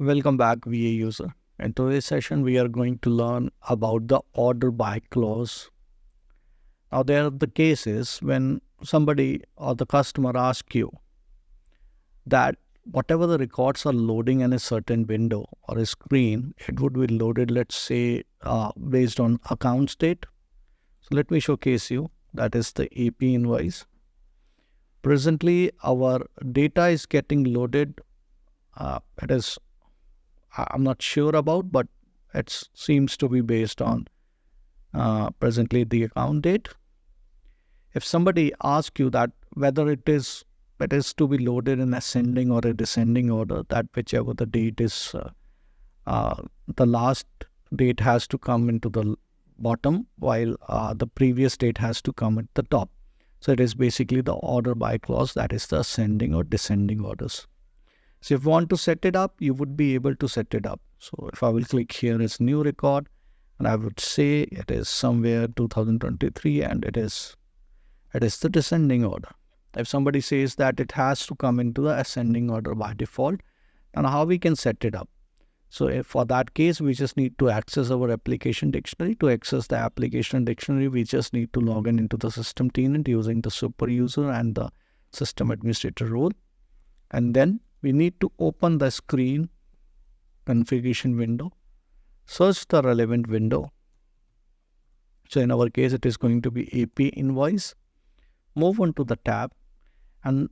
Welcome back, VA user. In today's session, we are going to learn about the order by clause. Now, there are the cases when somebody or the customer asks you that whatever the records are loading in a certain window or a screen, it would be loaded, let's say, based on account state. So let me showcase you. That is the AP invoice. Presently, our data is getting loaded. I'm not sure about, but it seems to be based on presently the account date. If somebody asks you that whether it is to be loaded in ascending or a descending order, that whichever the date is, the last date has to come into the bottom, while the previous date has to come at the top. So it is basically the order by clause, that is the ascending or descending orders. So if you want to set it up, you would be able to set it up. So if I will click here as new record, and I would say it is somewhere 2023 and it is the descending order. If somebody says that it has to come into the ascending order by default, then how we can set it up? So if for that case, we just need to access our application dictionary. To access the application dictionary, we just need to log in into the system tenant using the super user and the system administrator role. And then we need to open the screen configuration window, search the relevant window. So in our case, it is going to be AP invoice. Move on to the tab, and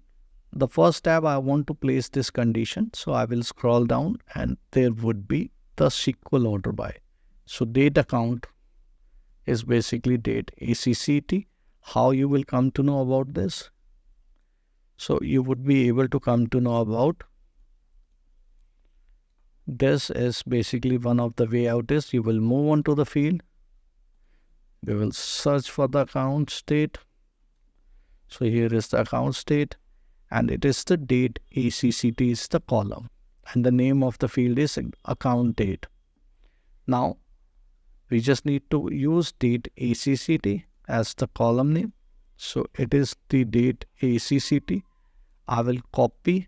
the first tab I want to place this condition. So I will scroll down and there would be the SQL order by. So date account is basically date ACCT. How you will come to know about this? So you would be able to come to know about this is basically one of the way out is you will move on to the field. We will search for the account state. So here is the account state and it is the date ACCT is the column and the name of the field is account date. Now we just need to use date ACCT as the column name. So it is the date ACCT. I will copy,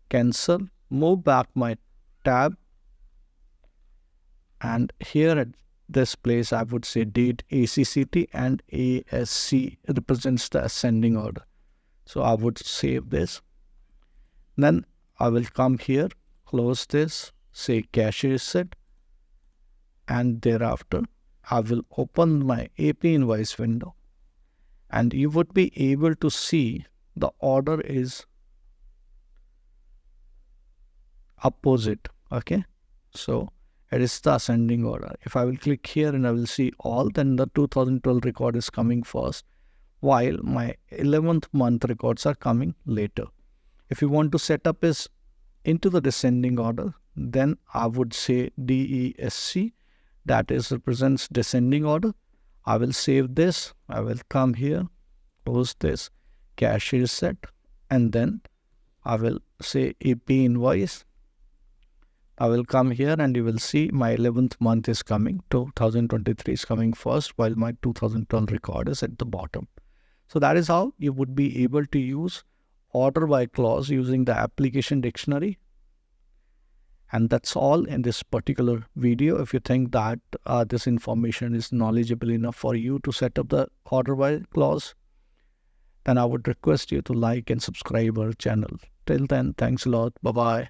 cancel, move back my tab, and here at this place I would say date ACCT and ASC represents the ascending order. So I would save this. Then I will come here, close this, say cache reset, and thereafter I will open my AP invoice window and you would be able to see the order is opposite. Okay, so it is the ascending order. If I will click here and I will see all, then the 2012 record is coming first, while my 11th month records are coming later. If you want to set up is into the descending order, then I would say DESC, that is represents descending order. I will save this. I will come here, close this, cache reset, and then I will say AP invoice. I will come here and you will see my 11th month is coming, 2023 is coming first, while my 2012 record is at the bottom. So that is how you would be able to use order by clause using the application dictionary. And that's all in this particular video. If you think that this information is knowledgeable enough for you to set up the order by clause, then I would request you to like and subscribe our channel. Till then, thanks a lot. Bye-bye.